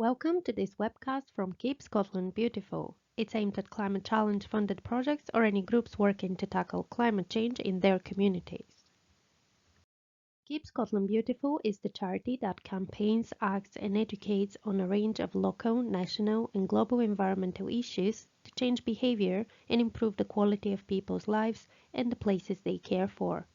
Welcome to this webcast from Keep Scotland Beautiful. It's aimed at climate challenge funded projects or any groups working to tackle climate change in their communities. Keep Scotland Beautiful is the charity that campaigns, acts and educates on a range of local, national and global environmental issues to change behaviour and improve the quality of people's lives and the places they care for.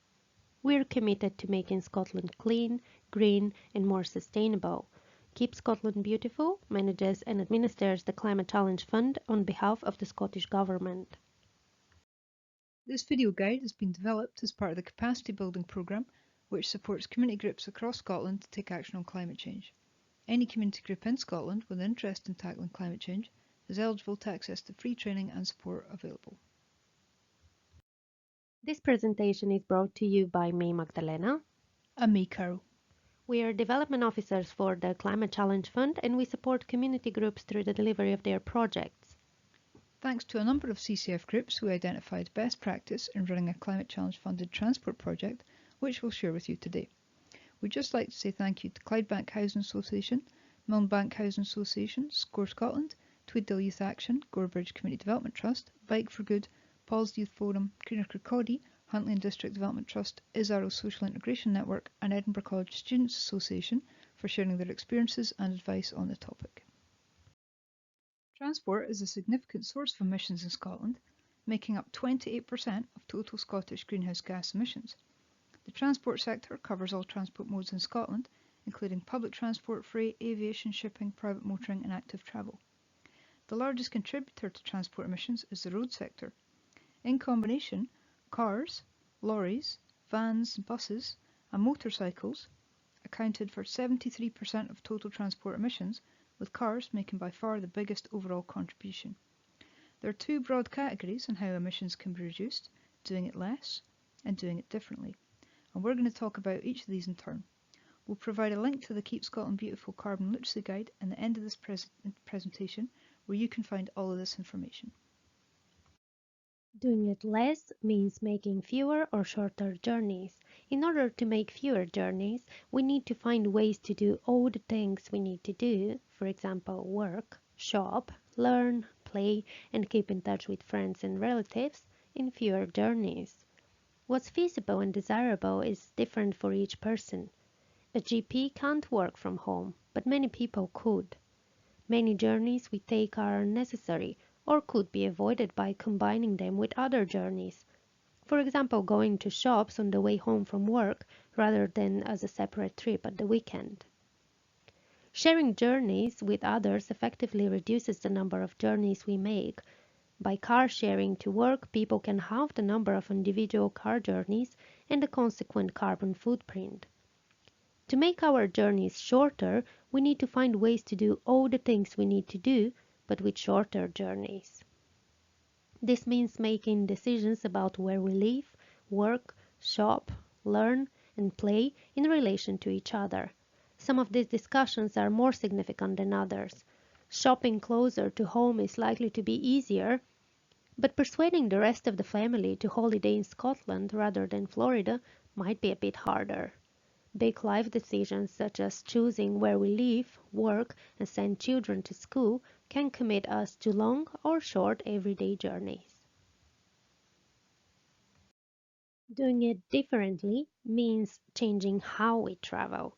We're committed to making Scotland clean, green and more sustainable. Keep Scotland Beautiful manages and administers the Climate Challenge Fund on behalf of the Scottish Government. This video guide has been developed as part of the Capacity Building Programme, which supports community groups across Scotland to take action on climate change. Any community group in Scotland with an interest in tackling climate change is eligible to access the free training and support available. This presentation is brought to you by me, Magdalena. And me, Carol. We are development officers for the Climate Challenge Fund and we support community groups through the delivery of their projects. Thanks to a number of CCF groups, we identified best practice in running a Climate Challenge funded transport project, which we'll share with you today. We'd just like to say thank you to Clydebank Housing Association, Milnebank Housing Association, Score Scotland, Tweeddale Youth Action, Gorebridge Community Development Trust, Bike for Good, Paul's Youth Forum, Creaner Kirkcaldy, Huntly and District Development Trust, Isaro Social Integration Network and Edinburgh College Students Association for sharing their experiences and advice on the topic. Transport is a significant source of emissions in Scotland, making up 28% of total Scottish greenhouse gas emissions. The transport sector covers all transport modes in Scotland, including public transport, freight, aviation, shipping, private motoring and active travel. The largest contributor to transport emissions is the road sector. In combination, cars, lorries, vans, buses and motorcycles accounted for 73% of total transport emissions, with cars making by far the biggest overall contribution. There are two broad categories on how emissions can be reduced: doing it less and doing it differently. And we're going to talk about each of these in turn. We'll provide a link to the Keep Scotland Beautiful Carbon Literacy Guide at the end of this presentation, where you can find all of this information. Doing it less means making fewer or shorter journeys. In order to make fewer journeys, we need to find ways to do all the things we need to do, for example, work, shop, learn, play, and keep in touch with friends and relatives, in fewer journeys. What's feasible and desirable is different for each person. A GP can't work from home, but many people could. Many journeys we take are unnecessary or could be avoided by combining them with other journeys. For example, going to shops on the way home from work rather than as a separate trip at the weekend. Sharing journeys with others effectively reduces the number of journeys we make. By car sharing to work, people can halve the number of individual car journeys and the consequent carbon footprint. To make our journeys shorter, we need to find ways to do all the things we need to do, but with shorter journeys. This means making decisions about where we live, work, shop, learn, and play in relation to each other. Some of these discussions are more significant than others. Shopping closer to home is likely to be easier, but persuading the rest of the family to holiday in Scotland rather than Florida might be a bit harder. Big life decisions such as choosing where we live, work, and send children to school can commit us to long or short everyday journeys. Doing it differently means changing how we travel.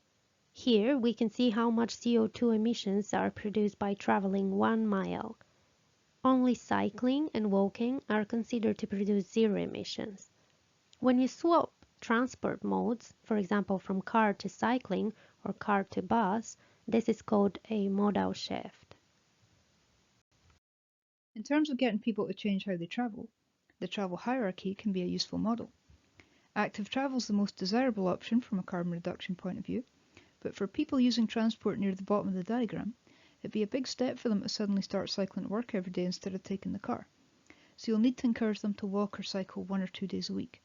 Here we can see how much CO2 emissions are produced by traveling 1 mile. Only cycling and walking are considered to produce zero emissions. When you swap transport modes, for example from car to cycling or car to bus, this is called a modal shift. In terms of getting people to change how they travel, the travel hierarchy can be a useful model. Active travel is the most desirable option from a carbon reduction point of view, but for people using transport near the bottom of the diagram, it'd be a big step for them to suddenly start cycling to work every day instead of taking the car. So you'll need to encourage them to walk or cycle 1 or 2 days a week.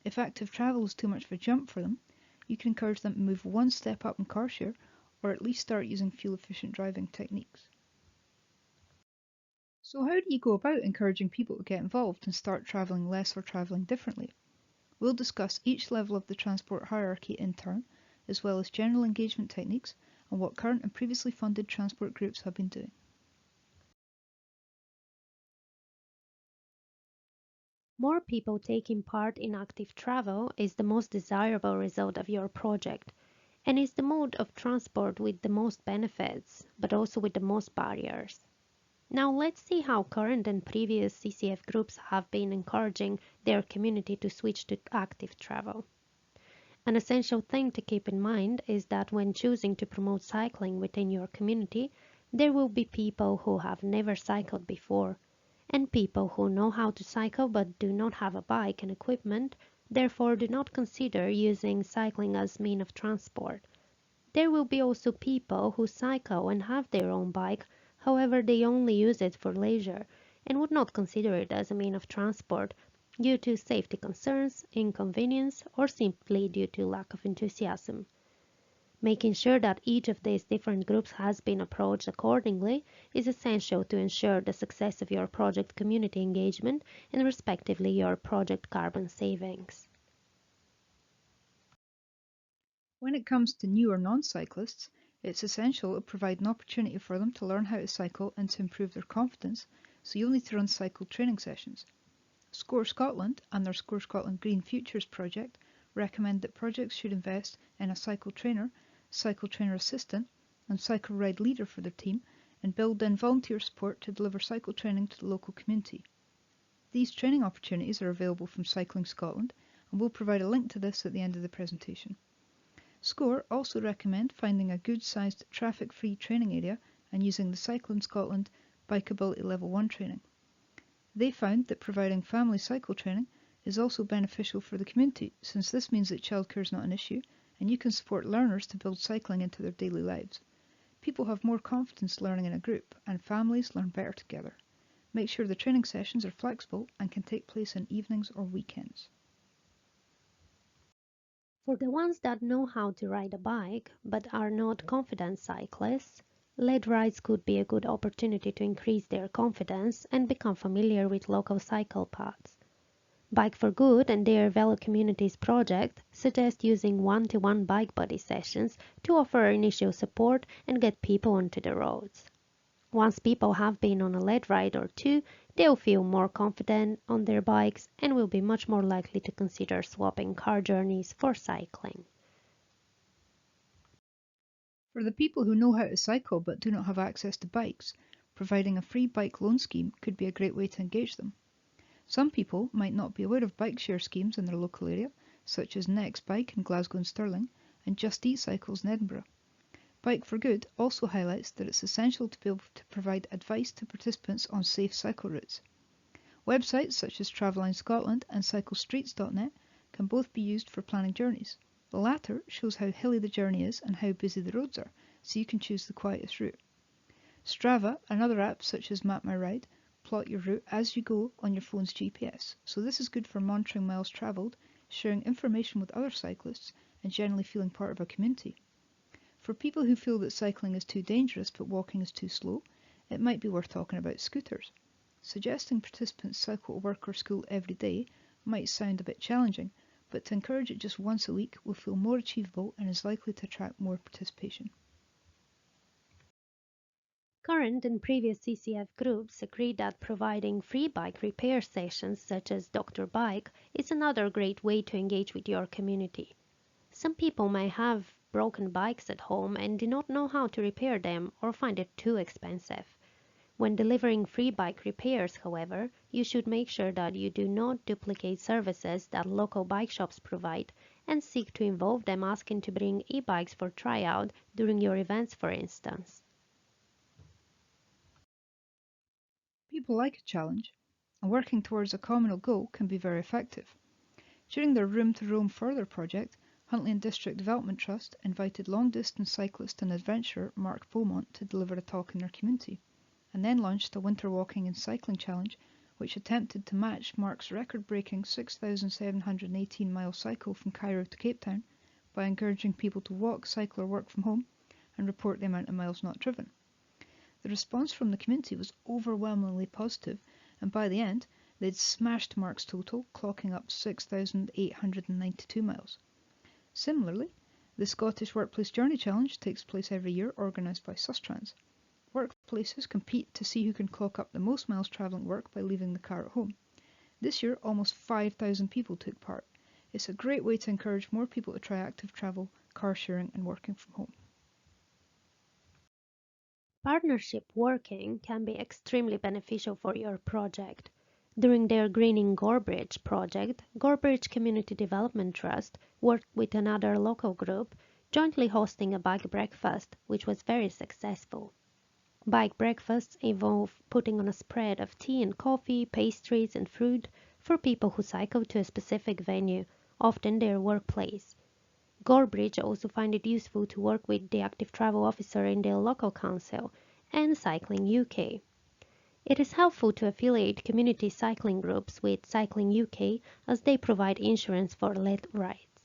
If active travel is too much of a jump for them, you can encourage them to move one step up in car share, or at least start using fuel-efficient driving techniques. So how do you go about encouraging people to get involved and start travelling less or travelling differently? We'll discuss each level of the transport hierarchy in turn, as well as general engagement techniques, and what current and previously funded transport groups have been doing. More people taking part in active travel is the most desirable result of your project, and is the mode of transport with the most benefits, but also with the most barriers. Now let's see how current and previous CCF groups have been encouraging their community to switch to active travel. An essential thing to keep in mind is that when choosing to promote cycling within your community, there will be people who have never cycled before, and people who know how to cycle but do not have a bike and equipment, therefore do not consider using cycling as mean of transport. There will be also people who cycle and have their own bike, however they only use it for leisure and would not consider it as a mean of transport due to safety concerns, inconvenience, or simply due to lack of enthusiasm. Making sure that each of these different groups has been approached accordingly is essential to ensure the success of your project community engagement and respectively your project carbon savings. When it comes to new or non-cyclists, it's essential to provide an opportunity for them to learn how to cycle and to improve their confidence, so you'll need to run cycle training sessions. Score Scotland and their Score Scotland Green Futures project recommend that projects should invest in a cycle trainer assistant, and cycle ride leader for their team, and build in volunteer support to deliver cycle training to the local community. These training opportunities are available from Cycling Scotland, and we'll provide a link to this at the end of the presentation. SCORE also recommend finding a good-sized traffic-free training area and using the Cycling Scotland Bikeability Level 1 training. They found that providing family cycle training is also beneficial for the community, since this means that childcare is not an issue and you can support learners to build cycling into their daily lives. People have more confidence learning in a group, and families learn better together. Make sure the training sessions are flexible and can take place in evenings or weekends. For the ones that know how to ride a bike but are not confident cyclists, lead rides could be a good opportunity to increase their confidence and become familiar with local cycle paths. Bike for Good and their Velo Communities project suggest using one-to-one bike buddy sessions to offer initial support and get people onto the roads. Once people have been on a lead ride or two, they'll feel more confident on their bikes and will be much more likely to consider swapping car journeys for cycling. For the people who know how to cycle but do not have access to bikes, providing a free bike loan scheme could be a great way to engage them. Some people might not be aware of bike share schemes in their local area, such as Next Bike in Glasgow and Stirling, and Just Eat Cycles in Edinburgh. Bike for Good also highlights that it's essential to be able to provide advice to participants on safe cycle routes. Websites such as Travelline Scotland and cyclestreets.net can both be used for planning journeys. The latter shows how hilly the journey is and how busy the roads are, so you can choose the quietest route. Strava and other apps such as Map My Ride plot your route as you go on your phone's GPS, so this is good for monitoring miles travelled, sharing information with other cyclists, and generally feeling part of a community. For people who feel that cycling is too dangerous but walking is too slow, it might be worth talking about scooters. Suggesting participants cycle to work or school every day might sound a bit challenging, but to encourage it just once a week will feel more achievable and is likely to attract more participation. Current and previous CCF groups agree that providing free bike repair sessions such as Dr. Bike is another great way to engage with your community. Some people may have broken bikes at home and do not know how to repair them or find it too expensive. When delivering free bike repairs, however, you should make sure that you do not duplicate services that local bike shops provide and seek to involve them asking to bring e-bikes for tryout during your events, for instance. People like a challenge, and working towards a common goal can be very effective. During their Room to Roam Further project, Huntly and District Development Trust invited long-distance cyclist and adventurer Mark Beaumont to deliver a talk in their community, and then launched a winter walking and cycling challenge which attempted to match Mark's record-breaking 6,718-mile cycle from Cairo to Cape Town by encouraging people to walk, cycle or work from home and report the amount of miles not driven. The response from the community was overwhelmingly positive, and by the end, they'd smashed Mark's total, clocking up 6,892 miles. Similarly, The Scottish Workplace Journey Challenge takes place every year, organised by Sustrans. Workplaces compete to see who can clock up the most miles travelling work by leaving the car at home. This year, almost 5,000 people took part. It's a great way to encourage more people to try active travel, car sharing and working from home. Partnership working can be extremely beneficial for your project. During their Greening Gorebridge project, Gorebridge Community Development Trust worked with another local group, jointly hosting a bike breakfast, which was very successful. Bike breakfasts involve putting on a spread of tea and coffee, pastries and fruit for people who cycle to a specific venue, often their workplace. Gorebridge also find it useful to work with the active travel officer in their local council and Cycling UK. It is helpful to affiliate community cycling groups with Cycling UK as they provide insurance for led rides.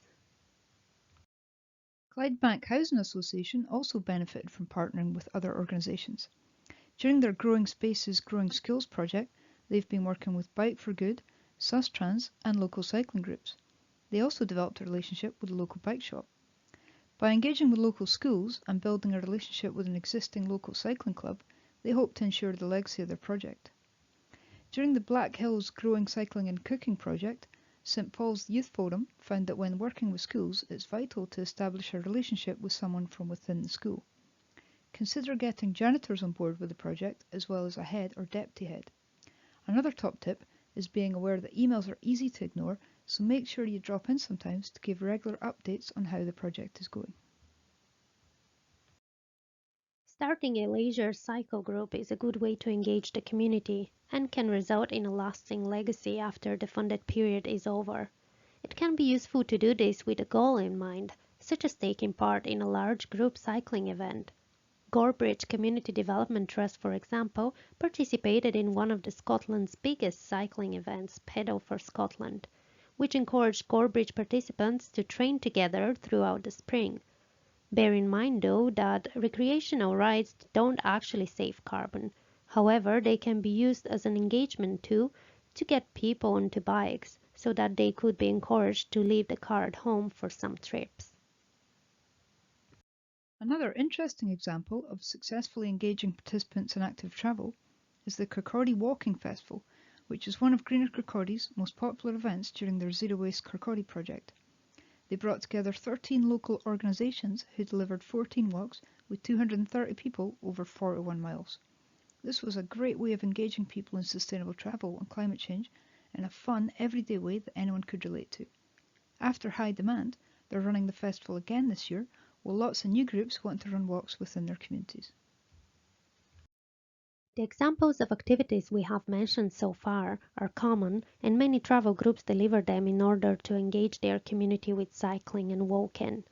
Clydebank Housing Association also benefited from partnering with other organisations. During their Growing Spaces, Growing Skills project, they've been working with Bike for Good, Sustrans and local cycling groups. They also developed a relationship with a local bike shop. By engaging with local schools and building a relationship with an existing local cycling club, they hope to ensure the legacy of their project. During the Black Hills Growing Cycling and Cooking project, St Paul's Youth Forum found that when working with schools, it's vital to establish a relationship with someone from within the school. Consider getting janitors on board with the project, as well as a head or deputy head. Another top tip is being aware that emails are easy to ignore, so make sure you drop in sometimes to give regular updates on how the project is going. Starting a leisure cycle group is a good way to engage the community and can result in a lasting legacy after the funded period is over. It can be useful to do this with a goal in mind, such as taking part in a large group cycling event. Gorebridge Community Development Trust, for example, participated in one of Scotland's biggest cycling events, Pedal for Scotland, which encouraged Gorebridge participants to train together throughout the spring. Bear in mind, though, that recreational rides don't actually save carbon. However, they can be used as an engagement tool to get people onto bikes so that they could be encouraged to leave the car at home for some trips. Another interesting example of successfully engaging participants in active travel is the Kirkcaldy Walking Festival, which is one of Greener Kirkcaldy's most popular events during their Zero Waste Kirkcaldy project. They brought together 13 local organisations who delivered 14 walks with 230 people over 41 miles. This was a great way of engaging people in sustainable travel and climate change in a fun, everyday way that anyone could relate to. After high demand, they're running the festival again this year, while lots of new groups want to run walks within their communities. The examples of activities we have mentioned so far are common, and many travel groups deliver them in order to engage their community with cycling and walking.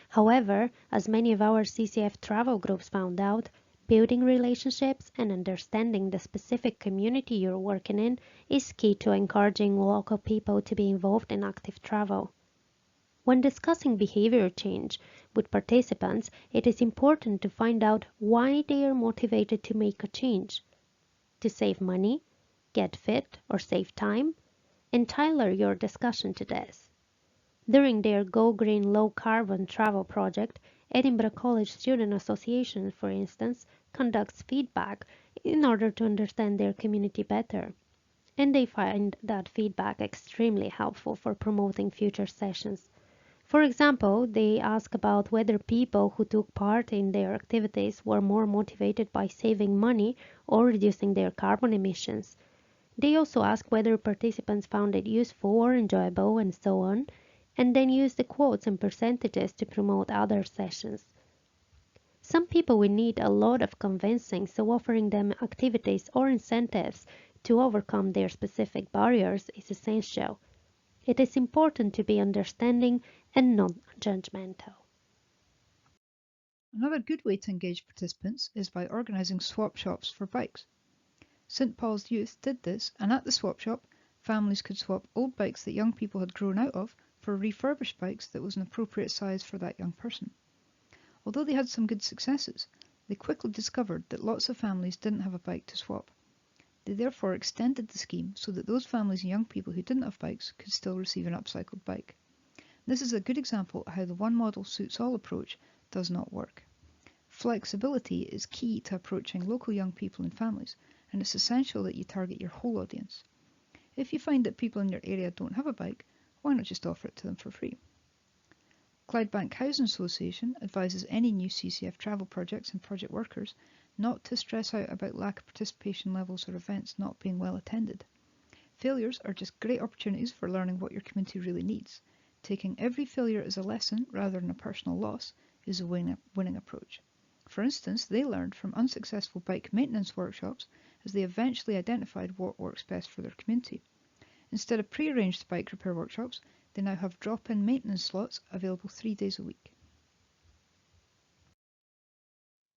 However, as many of our CCF travel groups found out, building relationships and understanding the specific community you're working in is key to encouraging local people to be involved in active travel. When discussing behavior change with participants, it is important to find out why they are motivated to make a change. To save money, get fit, or save time? And tailor your discussion to this. During their Go Green Low Carbon Travel project, Edinburgh College Student Association, for instance, conducts feedback in order to understand their community better. And they find that feedback extremely helpful for promoting future sessions. For example, they ask about whether people who took part in their activities were more motivated by saving money or reducing their carbon emissions. They also ask whether participants found it useful or enjoyable and so on, and then use the quotes and percentages to promote other sessions. Some people will need a lot of convincing, so offering them activities or incentives to overcome their specific barriers is essential. It is important to be understanding and non-judgmental. Another good way to engage participants is by organising swap shops for bikes. St Paul's Youth did this, and at the swap shop, families could swap old bikes that young people had grown out of for refurbished bikes that was an appropriate size for that young person. Although they had some good successes, they quickly discovered that lots of families didn't have a bike to swap. They therefore extended the scheme so that those families and young people who didn't have bikes could still receive an upcycled bike. This is a good example of how the one model suits all approach does not work. Flexibility is key to approaching local young people and families, and it's essential that you target your whole audience. If you find that people in your area don't have a bike, why not just offer it to them for free? Clydebank Housing Association advises any new CCF travel projects and project workers not to stress out about lack of participation levels or events not being well attended. Failures are just great opportunities for learning what your community really needs. Taking every failure as a lesson rather than a personal loss is a winning approach. For instance, they learned from unsuccessful bike maintenance workshops as they eventually identified what works best for their community. Instead of pre-arranged bike repair workshops, they now have drop-in maintenance slots available 3 days a week.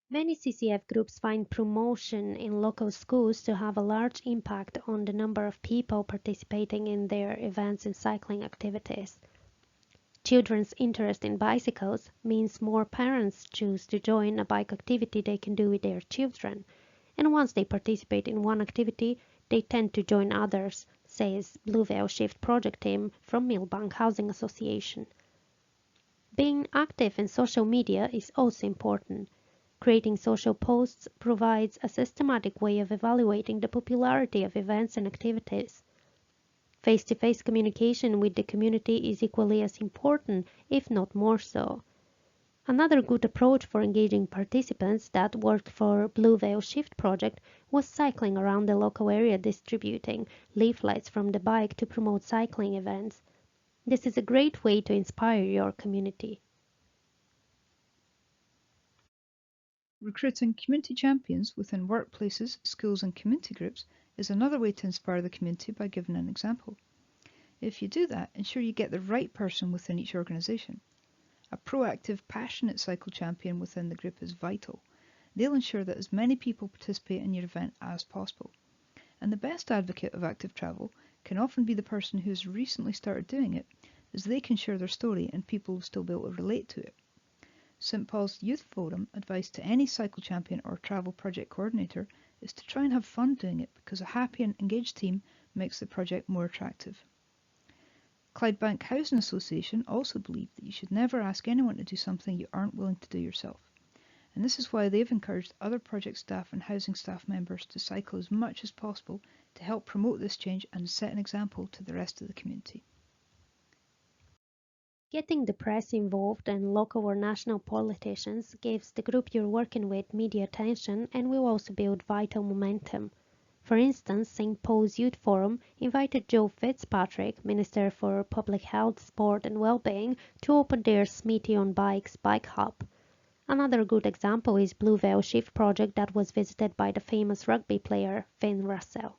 Many CCF groups find promotion in local schools to have a large impact on the number of people participating in their events and cycling activities. Children's interest in bicycles means more parents choose to join a bike activity they can do with their children, and once they participate in one activity, they tend to join others, says Blue Veil Shift project team from Millbank Housing Association. Being active in social media is also important. Creating social posts provides a systematic way of evaluating the popularity of events and activities. Face-to-face communication with the community is equally as important, if not more so. Another good approach for engaging participants that worked for Blue Veil Shift project was cycling around the local area distributing leaflets from the bike to promote cycling events. This is a great way to inspire your community. Recruiting community champions within workplaces, schools and community groups is another way to inspire the community by giving an example. If you do that, ensure you get the right person within each organisation. A proactive, passionate cycle champion within the group is vital. They'll ensure that as many people participate in your event as possible. And the best advocate of active travel can often be the person who has recently started doing it, as they can share their story and people will still be able to relate to it. St Paul's Youth Forum advice to any cycle champion or travel project coordinator is to try and have fun doing it because a happy and engaged team makes the project more attractive. Clydebank Housing Association also believe that you should never ask anyone to do something you aren't willing to do yourself. And this is why they've encouraged other project staff and housing staff members to cycle as much as possible to help promote this change and set an example to the rest of the community. Getting the press involved and local or national politicians gives the group you're working with media attention and will also build vital momentum. For instance, St. Paul's Youth Forum invited Joe Fitzpatrick, Minister for Public Health, Sport and Wellbeing, to open their Smithy on Bikes bike hub. Another good example is Blue Veil Shift project that was visited by the famous rugby player Finn Russell.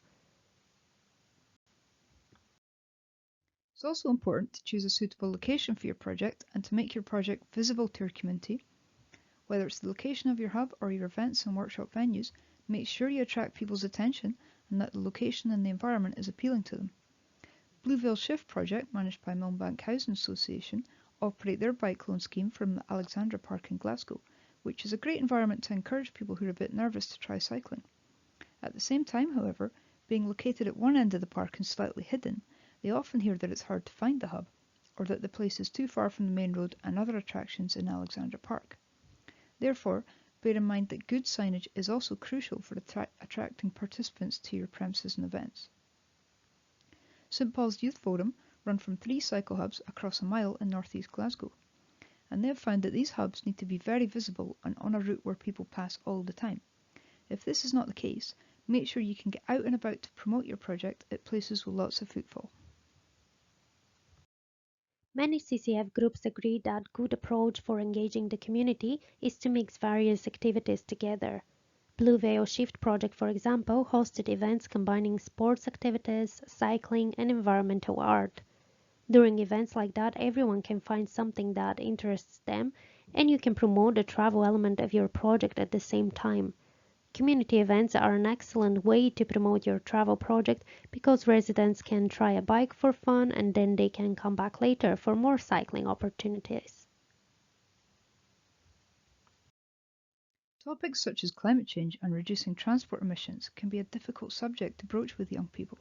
It's also important to choose a suitable location for your project and to make your project visible to your community. Whether it's the location of your hub or your events and workshop venues, make sure you attract people's attention and that the location and the environment is appealing to them. Blue Veil Shift project, managed by Millbank Housing Association, operate their bike loan scheme from the Alexandra Park in Glasgow, which is a great environment to encourage people who are a bit nervous to try cycling. At the same time, however, being located at one end of the park and slightly hidden, they often hear that it's hard to find the hub, or that the place is too far from the main road and other attractions in Alexandra Park. Therefore, bear in mind that good signage is also crucial for attracting participants to your premises and events. St Paul's Youth Forum run from 3 cycle hubs across a mile in northeast Glasgow, and they have found that these hubs need to be very visible and on a route where people pass all the time. If this is not the case, make sure you can get out and about to promote your project at places with lots of footfall. Many CCF groups agree that good approach for engaging the community is to mix various activities together. Blue Veil Shift project, for example, hosted events combining sports activities, cycling and environmental art. During events like that, everyone can find something that interests them and you can promote the travel element of your project at the same time. Community events are an excellent way to promote your travel project because residents can try a bike for fun and then they can come back later for more cycling opportunities. Topics such as climate change and reducing transport emissions can be a difficult subject to broach with young people.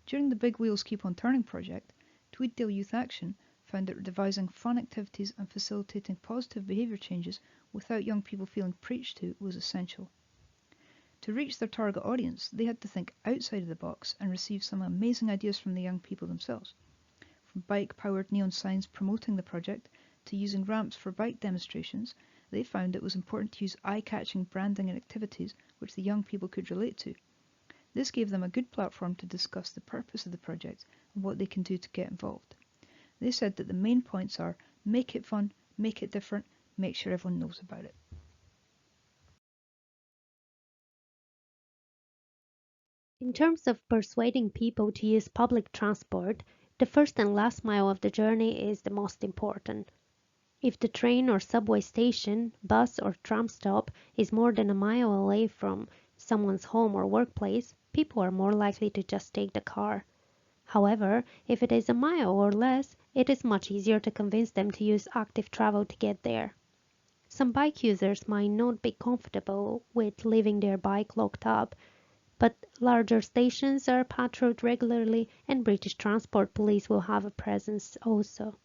During the Big Wheels Keep on Turning project, Tweeddale Youth Action found that devising fun activities and facilitating positive behaviour changes without young people feeling preached to was essential. To reach their target audience, they had to think outside of the box and receive some amazing ideas from the young people themselves. From bike-powered neon signs promoting the project to using ramps for bike demonstrations, they found it was important to use eye-catching branding and activities which the young people could relate to. This gave them a good platform to discuss the purpose of the project and what they can do to get involved. They said that the main points are make it fun, make it different, make sure everyone knows about it. In terms of persuading people to use public transport, the first and last mile of the journey is the most important. If the train or subway station, bus or tram stop is more than a mile away from someone's home or workplace, people are more likely to just take the car. However, if it is a mile or less, it is much easier to convince them to use active travel to get there. Some bike users might not be comfortable with leaving their bike locked up, but larger stations are patrolled regularly and British Transport Police will have a presence also.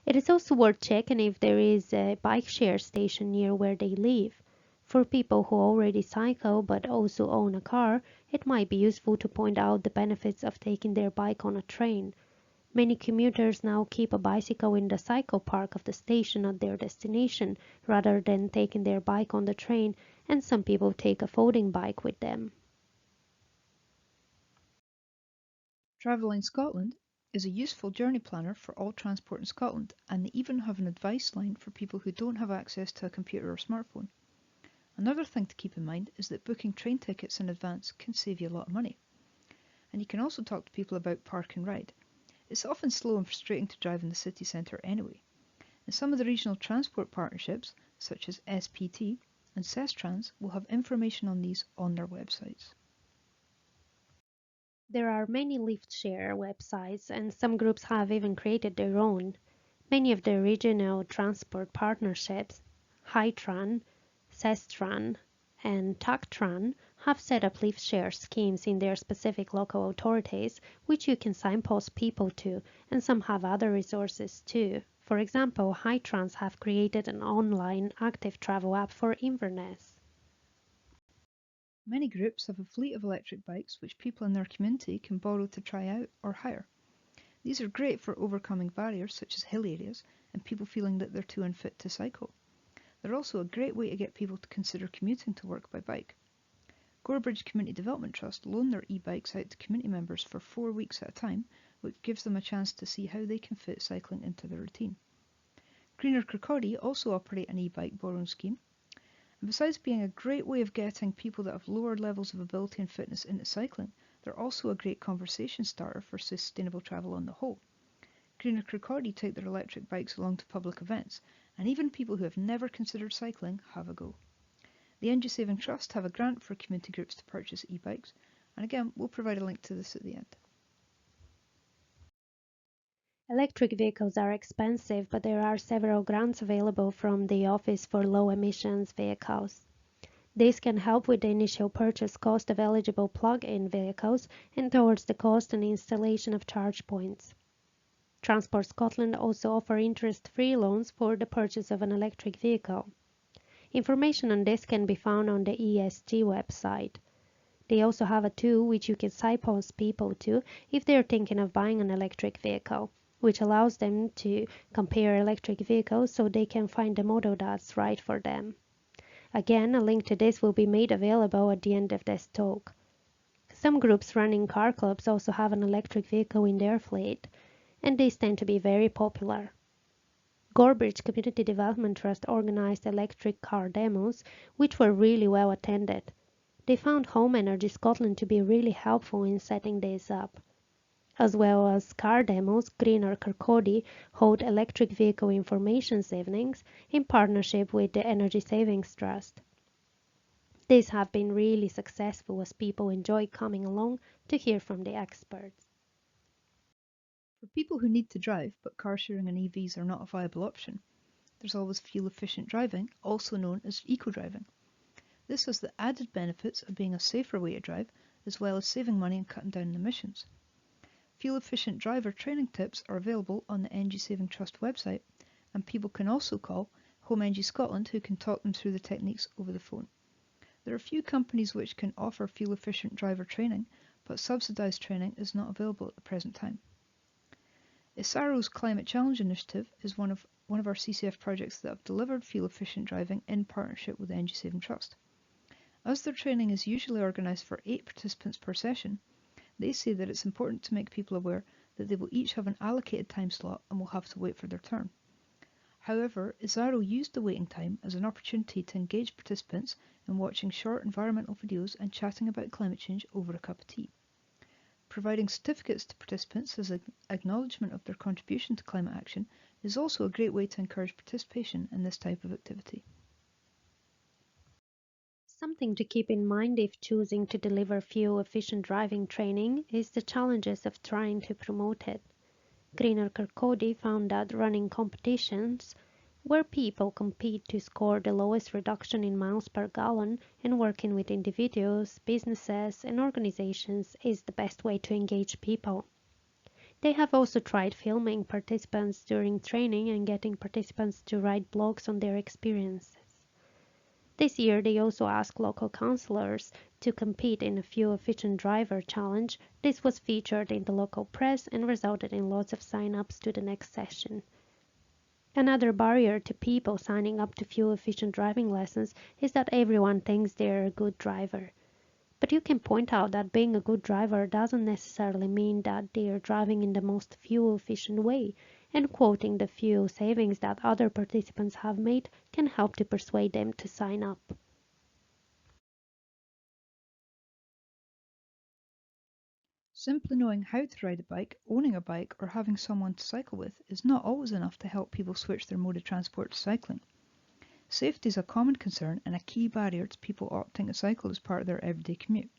It is also worth checking if there is a bike share station near where they live. For people who already cycle but also own a car, it might be useful to point out the benefits of taking their bike on a train. Many commuters now keep a bicycle in the cycle park of the station at their destination rather than taking their bike on the train, and some people take a folding bike with them. Travelling Scotland is a useful journey planner for all transport in Scotland, and they even have an advice line for people who don't have access to a computer or smartphone. Another thing to keep in mind is that booking train tickets in advance can save you a lot of money. And you can also talk to people about park and ride. It's often slow and frustrating to drive in the city centre anyway. And some of the regional transport partnerships, such as SPT and Sestrans, will have information on these on their websites. There are many lift share websites and some groups have even created their own. Many of the regional transport partnerships, Hitran, Sestran, and Tactran, have set up lift share schemes in their specific local authorities, which you can signpost people to, and some have other resources too. For example, Hitrans have created an online active travel app for Inverness. Many groups have a fleet of electric bikes which people in their community can borrow to try out or hire. These are great for overcoming barriers such as hill areas and people feeling that they're too unfit to cycle. They're also a great way to get people to consider commuting to work by bike. Gorebridge Community Development Trust loan their e-bikes out to community members for 4 weeks at a time, which gives them a chance to see how they can fit cycling into their routine. Greener Kirkcaldy also operate an e-bike borrowing scheme. And besides being a great way of getting people that have lower levels of ability and fitness into cycling, they're also a great conversation starter for sustainable travel on the whole. Greener Kirkcaldy take their electric bikes along to public events, and even people who have never considered cycling have a go. The Energy Saving Trust have a grant for community groups to purchase e-bikes, and again, we'll provide a link to this at the end. Electric vehicles are expensive, but there are several grants available from the Office for Low Emissions Vehicles. This can help with the initial purchase cost of eligible plug-in vehicles and towards the cost and installation of charge points. Transport Scotland also offers interest-free loans for the purchase of an electric vehicle. Information on this can be found on the ESG website. They also have a tool which you can signpost people to if they're thinking of buying an electric vehicle, which allows them to compare electric vehicles so they can find the model that's right for them. Again, a link to this will be made available at the end of this talk. Some groups running car clubs also have an electric vehicle in their fleet, and these tend to be very popular. Gorebridge Community Development Trust organized electric car demos, which were really well attended. They found Home Energy Scotland to be really helpful in setting this up. As well as car demos, Greener Kirkcaldy hold electric vehicle information evenings in partnership with the Energy Savings Trust. These have been really successful as people enjoy coming along to hear from the experts. For people who need to drive, but car sharing and EVs are not a viable option, there's always fuel-efficient driving, also known as eco-driving. This has the added benefits of being a safer way to drive, as well as saving money and cutting down on emissions. Fuel-efficient driver training tips are available on the Energy Saving Trust website, and people can also call Home Energy Scotland, who can talk them through the techniques over the phone. There are few companies which can offer fuel-efficient driver training, but subsidised training is not available at the present time. ISARO's Climate Challenge Initiative is one of our CCF projects that have delivered fuel-efficient driving in partnership with the Energy Saving Trust. As their training is usually organised for 8 participants per session, they say that it's important to make people aware that they will each have an allocated time slot and will have to wait for their turn. However, ISARO used the waiting time as an opportunity to engage participants in watching short environmental videos and chatting about climate change over a cup of tea. Providing certificates to participants as an acknowledgement of their contribution to climate action is also a great way to encourage participation in this type of activity. Something to keep in mind if choosing to deliver fuel-efficient driving training is the challenges of trying to promote it. Greener Kirkcaldy found that running competitions where people compete to score the lowest reduction in miles per gallon and working with individuals, businesses and organizations is the best way to engage people. They have also tried filming participants during training and getting participants to write blogs on their experiences. This year they also asked local councillors to compete in a fuel-efficient driver challenge. This was featured in the local press and resulted in lots of sign-ups to the next session. Another barrier to people signing up to fuel-efficient driving lessons is that everyone thinks they're a good driver. But you can point out that being a good driver doesn't necessarily mean that they are driving in the most fuel-efficient way, and quoting the fuel savings that other participants have made can help to persuade them to sign up. Simply knowing how to ride a bike, owning a bike, or having someone to cycle with is not always enough to help people switch their mode of transport to cycling. Safety is a common concern and a key barrier to people opting to cycle as part of their everyday commute.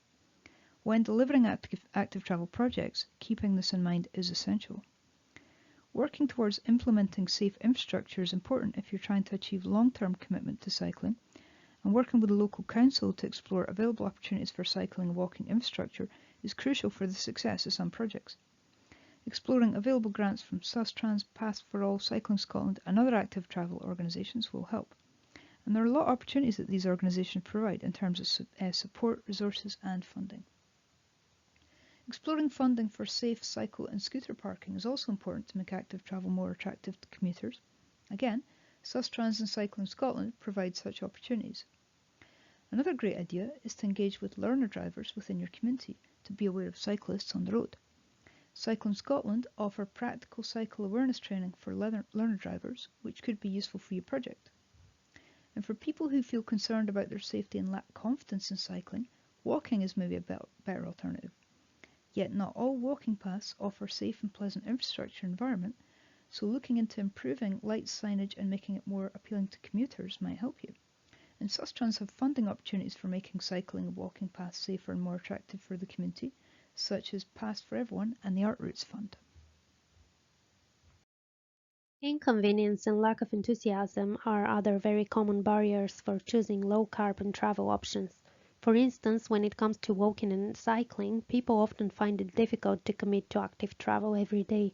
When delivering active travel projects, keeping this in mind is essential. Working towards implementing safe infrastructure is important if you're trying to achieve long-term commitment to cycling, and working with the local council to explore available opportunities for cycling and walking infrastructure is crucial for the success of some projects. Exploring available grants from Sustrans, Path for All, Cycling Scotland and other active travel organisations will help. And there are a lot of opportunities that these organisations provide in terms of support, resources and funding. Exploring funding for safe cycle and scooter parking is also important to make active travel more attractive to commuters. Again, Sustrans and Cycling Scotland provide such opportunities. Another great idea is to engage with learner drivers within your community to be aware of cyclists on the road. Cycling Scotland offer practical cycle awareness training for learner drivers, which could be useful for your project. And for people who feel concerned about their safety and lack confidence in cycling, walking is maybe a better alternative. Yet not all walking paths offer safe and pleasant infrastructure environment, so looking into improving light signage and making it more appealing to commuters might help you. And Sustrans have funding opportunities for making cycling and walking paths safer and more attractive for the community, such as Paths for Everyone and the Art Routes Fund. Inconvenience and lack of enthusiasm are other very common barriers for choosing low-carbon travel options. For instance, when it comes to walking and cycling, people often find it difficult to commit to active travel every day.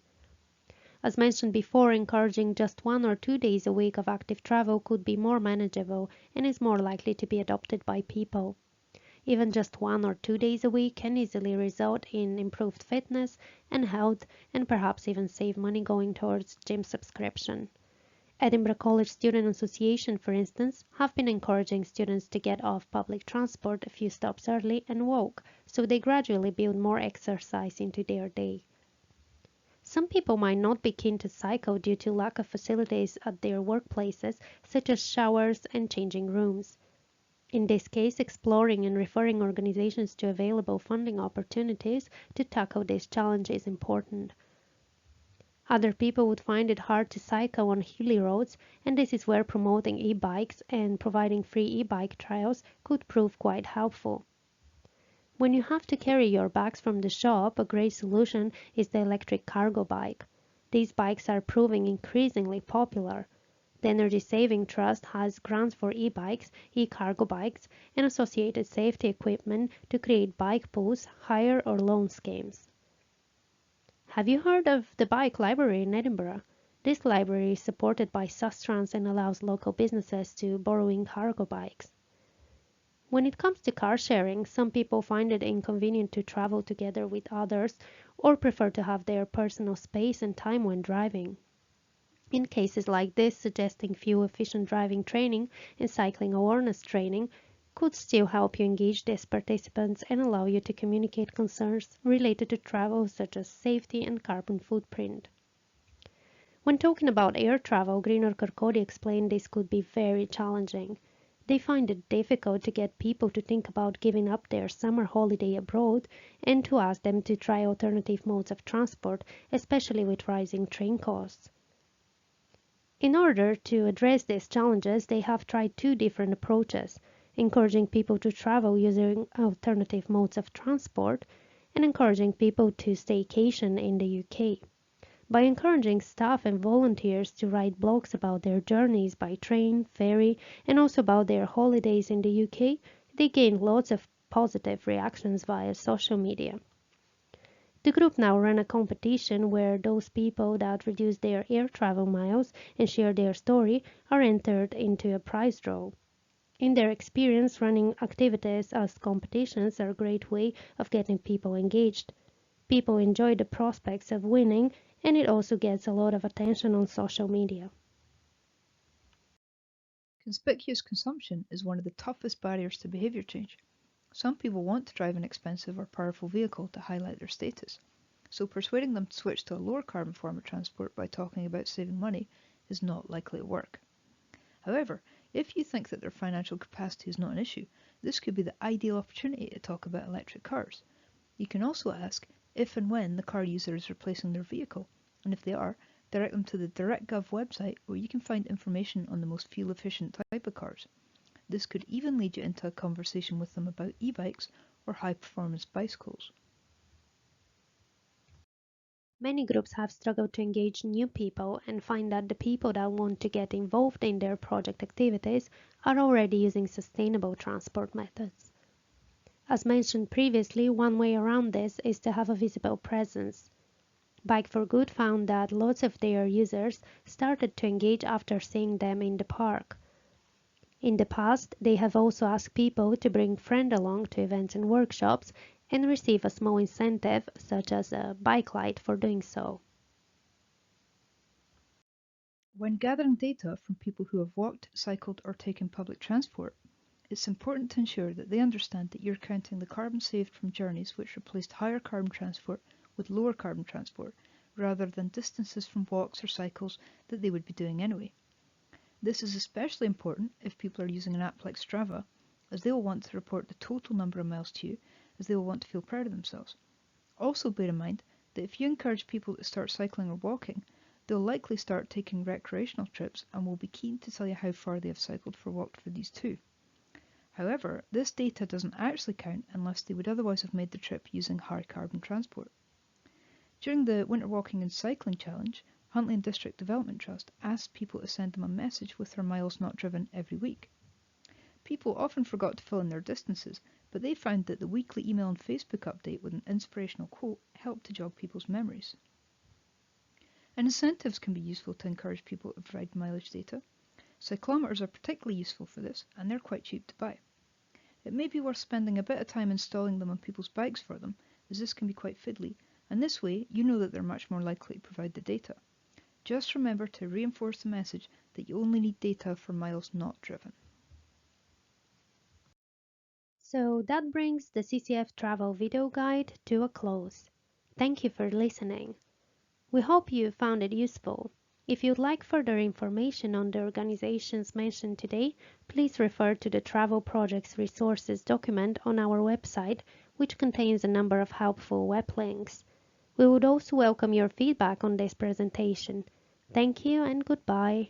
As mentioned before, encouraging just 1 or 2 days a week of active travel could be more manageable and is more likely to be adopted by people. Even just 1 or 2 days a week can easily result in improved fitness and health and perhaps even save money going towards gym subscription. Edinburgh College Student Association, for instance, have been encouraging students to get off public transport a few stops early and walk, so they gradually build more exercise into their day. Some people might not be keen to cycle due to lack of facilities at their workplaces, such as showers and changing rooms. In this case, exploring and referring organizations to available funding opportunities to tackle this challenge is important. Other people would find it hard to cycle on hilly roads, and this is where promoting e-bikes and providing free e-bike trials could prove quite helpful. When you have to carry your bags from the shop, a great solution is the electric cargo bike. These bikes are proving increasingly popular. The Energy Saving Trust has grants for e-bikes, e-cargo bikes, and associated safety equipment to create bike pools, hire or loan schemes. Have you heard of the Bike Library in Edinburgh? This library is supported by Sustrans and allows local businesses to borrowing cargo bikes. When it comes to car sharing, some people find it inconvenient to travel together with others or prefer to have their personal space and time when driving. In cases like this, suggesting fuel-efficient driving training and cycling awareness training could still help you engage these participants and allow you to communicate concerns related to travel such as safety and carbon footprint. When talking about air travel, Greener Kirkcaldy explained this could be very challenging. They find it difficult to get people to think about giving up their summer holiday abroad and to ask them to try alternative modes of transport, especially with rising train costs. In order to address these challenges, they have tried two different approaches, encouraging people to travel using alternative modes of transport and encouraging people to staycation in the UK. By encouraging staff and volunteers to write blogs about their journeys by train, ferry, and also about their holidays in the UK, they gained lots of positive reactions via social media. The group now run a competition where those people that reduce their air travel miles and share their story are entered into a prize draw. In their experience, running activities as competitions are a great way of getting people engaged. People enjoy the prospects of winning, and it also gets a lot of attention on social media. Conspicuous consumption is one of the toughest barriers to behaviour change. Some people want to drive an expensive or powerful vehicle to highlight their status, so persuading them to switch to a lower carbon form of transport by talking about saving money is not likely to work. However, if you think that their financial capacity is not an issue, this could be the ideal opportunity to talk about electric cars. You can also ask if and when the car user is replacing their vehicle, and if they are, direct them to the DirectGov website where you can find information on the most fuel-efficient type of cars. This could even lead you into a conversation with them about e-bikes or high-performance bicycles. Many groups have struggled to engage new people and find that the people that want to get involved in their project activities are already using sustainable transport methods. As mentioned previously, one way around this is to have a visible presence. Bike for Good found that lots of their users started to engage after seeing them in the park. In the past, they have also asked people to bring friends along to events and workshops and receive a small incentive, such as a bike light, for doing so. When gathering data from people who have walked, cycled, or taken public transport, it's important to ensure that they understand that you're counting the carbon saved from journeys which replaced higher carbon transport with lower carbon transport, rather than distances from walks or cycles that they would be doing anyway. This is especially important if people are using an app like Strava, as they will want to report the total number of miles to you, as they will want to feel proud of themselves. Also bear in mind that if you encourage people to start cycling or walking, they'll likely start taking recreational trips and will be keen to tell you how far they have cycled or walked for these too. However, this data doesn't actually count unless they would otherwise have made the trip using high carbon transport. During the Winter Walking and Cycling Challenge, Huntly and District Development Trust asked people to send them a message with their miles not driven every week. People often forgot to fill in their distances, but they found that the weekly email and Facebook update with an inspirational quote helped to jog people's memories. And incentives can be useful to encourage people to provide mileage data. Cyclometers are particularly useful for this, and they're quite cheap to buy. It may be worth spending a bit of time installing them on people's bikes for them, as this can be quite fiddly, and this way you know that they're much more likely to provide the data. Just remember to reinforce the message that you only need data for miles not driven. So that brings the CCF Travel video guide to a close. Thank you for listening. We hope you found it useful. If you'd like further information on the organizations mentioned today, please refer to the Travel Projects Resources document on our website, which contains a number of helpful web links. We would also welcome your feedback on this presentation. Thank you and goodbye.